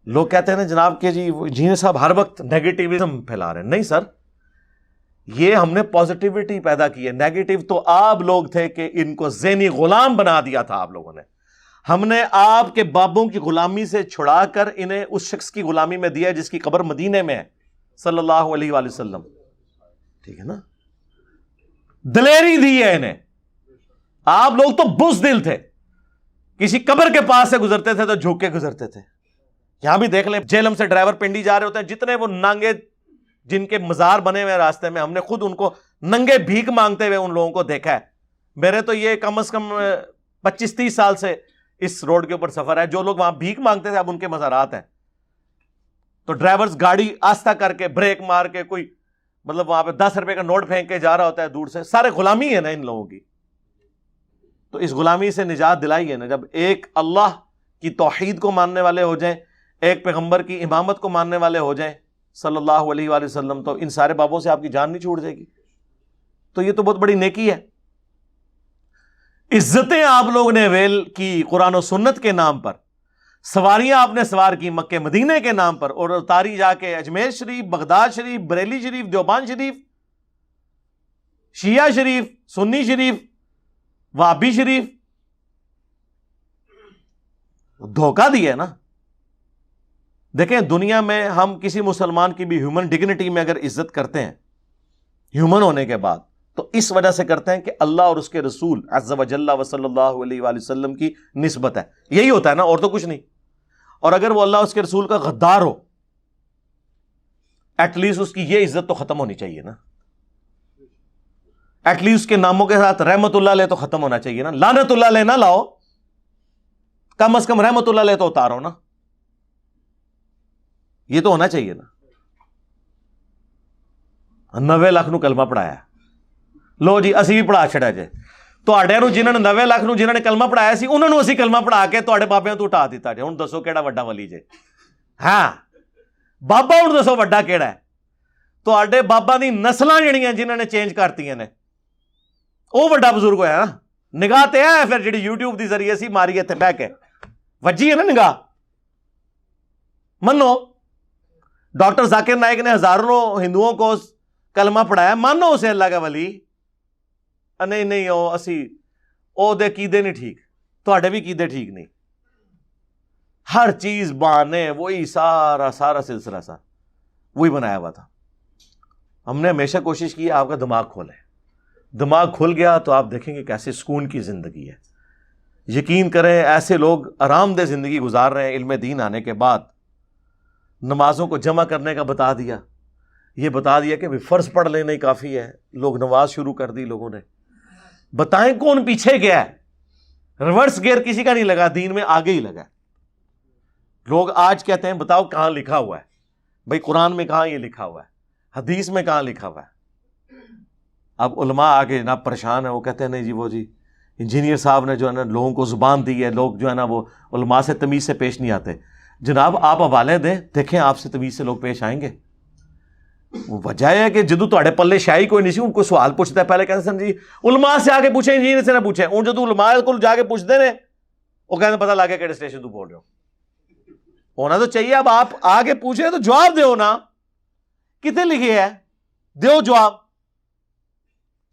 لوگ کہتے ہیں نا جناب کہ جی صاحب ہر وقت نیگیٹیوزم پھیلا رہے ہیں. نہیں سر، یہ ہم نے پازیٹیوٹی پیدا کی ہے. نیگیٹو تو آپ لوگ تھے کہ ان کو ذہنی غلام بنا دیا تھا آپ لوگوں نے. ہم نے آپ کے بابوں کی غلامی سے چھڑا کر انہیں اس شخص کی غلامی میں دیا جس کی قبر مدینے میں ہے صلی اللہ علیہ وآلہ وسلم. ٹھیک ہے نا، دلیری دی ہے انہیں. آپ لوگ تو بزدل تھے، کسی قبر کے پاس سے گزرتے تھے تو جھک کے گزرتے تھے. یہاں بھی دیکھ لیں، جیلم سے ڈرائیور پنڈی جا رہے ہوتے ہیں، جتنے وہ ننگے جن کے مزار بنے ہوئے راستے میں، ہم نے خود ان کو ننگے بھیک مانگتے ہوئے ان لوگوں کو دیکھا ہے. میرے تو یہ کم از کم 25-30 سال سے اس روڈ کے اوپر سفر ہے. جو لوگ وہاں بھیک مانگتے تھے اب ان کے مزارات ہیں. تو ڈرائیورز گاڑی آستہ کر کے بریک مار کے کوئی مطلب وہاں پہ 10 روپے کا نوٹ پھینک کے جا رہا ہوتا ہے دور سے. سارے غلامی ہے نا ان لوگوں کی. تو اس غلامی سے نجات دلائی ہے نا جب ایک اللہ کی توحید کو ماننے والے ہو جائیں، ایک پیغمبر کی امامت کو ماننے والے ہو جائیں صلی اللہ علیہ وآلہ وسلم، تو ان سارے بابوں سے آپ کی جان نہیں چھوٹ جائے گی. تو یہ تو بہت بڑی نیکی ہے. عزتیں آپ لوگوں نے ویل کی قرآن و سنت کے نام پر، سواریاں آپ نے سوار کی مکے مدینے کے نام پر، اور اتاری جا کے اجمیر شریف، بغداد شریف، بریلی شریف، دیوبند شریف، شیعہ شریف، سنی شریف، وہابی شریف. دھوکہ دیا ہے نا. دیکھیں دنیا میں ہم کسی مسلمان کی بھی ہیومن ڈگنیٹی میں اگر عزت کرتے ہیں ہیومن ہونے کے بعد، تو اس وجہ سے کرتے ہیں کہ اللہ اور اس کے رسول عز و جل و صلی اللہ علیہ وآلہ وسلم کی نسبت ہے. یہی ہوتا ہے نا، اور تو کچھ نہیں. اور اگر وہ اللہ اس کے رسول کا غدار ہو، ایٹ لیسٹ اس کی یہ عزت تو ختم ہونی چاہیے نا. ایٹ لیسٹ اس کے ناموں کے ساتھ رحمت اللہ علیہ تو ختم ہونا چاہیے نا. لعنت اللہ علیہ نہ لاؤ، کم از کم رحمت اللہ علیہ تو اتارو نا. یہ تو ہونا چاہیے نا. 90 لاکھ نو کلمہ پڑھایا، لو جی اسی بھی پڑھا چھڑا جائے. تواڈے نو جنہاں نے 90 لاکھ نو جنہاں نے کلمہ پڑھایا سی انہاں نو اسی کلمہ پڑھا کے تواڈے بابیاں تو اٹھا دیتا جے. ہن دسو کیڑا وڈا ولی جے؟ ہاں بابا ہن دسو وڈا کیڑا ہے؟ تواڈے بابا دی نسلاں جڑیاں جنہاں نے چینج کرتیاں نے وہ وڈا بزرگ ہویا نا. نگاہ تے ہے پھر جڑی یوٹیوب دی ذریعے سی ماری اتنے بہ کے وجی ہے نا نگاہ. منو ڈاکٹر ذاکر نائک نے ہزاروں ہندوؤں کو کلمہ پڑھایا، مانو اسے اللہ کا ولی. نہیں او اسی او دے قیدے نہیں ٹھیک، تواڈے بھی قیدے ٹھیک نہیں. ہر چیز بانے وہی سارا سلسلہ سا وہی بنایا ہوا تھا. ہم نے ہمیشہ کوشش کی آپ کا دماغ کھولیں. دماغ کھل گیا تو آپ دیکھیں گے کیسے سکون کی زندگی ہے. یقین کریں ایسے لوگ آرام دہ زندگی گزار رہے ہیں. علم دین آنے کے بعد نمازوں کو جمع کرنے کا بتا دیا، یہ بتا دیا کہ فرض پڑھ لینا ہی کافی ہے. لوگ نماز شروع کر دی لوگوں نے. بتائیں کون پیچھے گیا ہے؟ ریورس گیئر کسی کا نہیں لگا، دین میں آگے ہی لگا. لوگ آج کہتے ہیں بتاؤ کہاں لکھا ہوا ہے؟ بھائی قرآن میں کہاں یہ لکھا ہوا ہے؟ حدیث میں کہاں لکھا ہوا ہے؟ اب علماء آگے جناب پریشان ہیں، وہ کہتے ہیں نہیں جی وہ جی انجینئر صاحب نے جو ہے نا لوگوں کو زبان دی ہے، لوگ جو ہے نا وہ علماء سے تمیز سے پیش نہیں آتے. جناب آپ حوالے دیں، دیکھیں آپ سے تمیز سے لوگ پیش آئیں گے. وجہ ہے کہ جدو تواڈے پلے شاہی کوئی نہیں سی ان کو سوال پوچھتا ہے پہلے کہتے سن جی علماء سے آ کے پوچھیں انجینئر سے نہ پوچھیں ہوں جدو علماء کو جا کے پوچھتے ہیں وہ کہتے پتہ لگ گیا کہڑے اسٹیشن تو بول رہے ہو ہونا تو چاہیے اب آپ آگے پوچھیں تو جواب دیو نا کتنے لکھے ہے دیو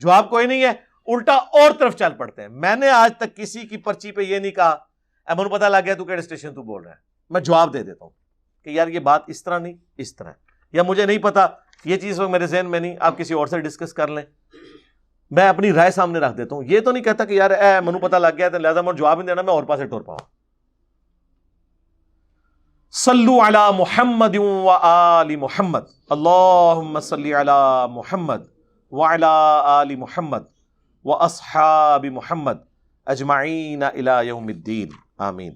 جواب کوئی نہیں ہے الٹا اور طرف چل پڑتے ہیں میں نے آج تک کسی کی پرچی پہ یہ نہیں کہا اے مجھے پتہ لگ گیا تو کہڑے اسٹیشن تو بول رہا ہے میں جواب دے دیتا ہوں کہ یار یہ بات اس طرح نہیں اس طرح یا مجھے نہیں پتا یہ چیز میرے ذہن میں نہیں آپ کسی اور سے ڈسکس کر لیں میں اپنی رائے سامنے رکھ دیتا ہوں یہ تو نہیں کہتا کہ یار اے منو پتہ لگ گیا تو لہذا مجھے جواب نہیں دینا میں اور پاسے ٹور پاؤں صلو علی محمد و آل محمد اللہم صلی علی محمد وعلی آل محمد و اصحاب محمد اجمعین الی یوم الدین آمین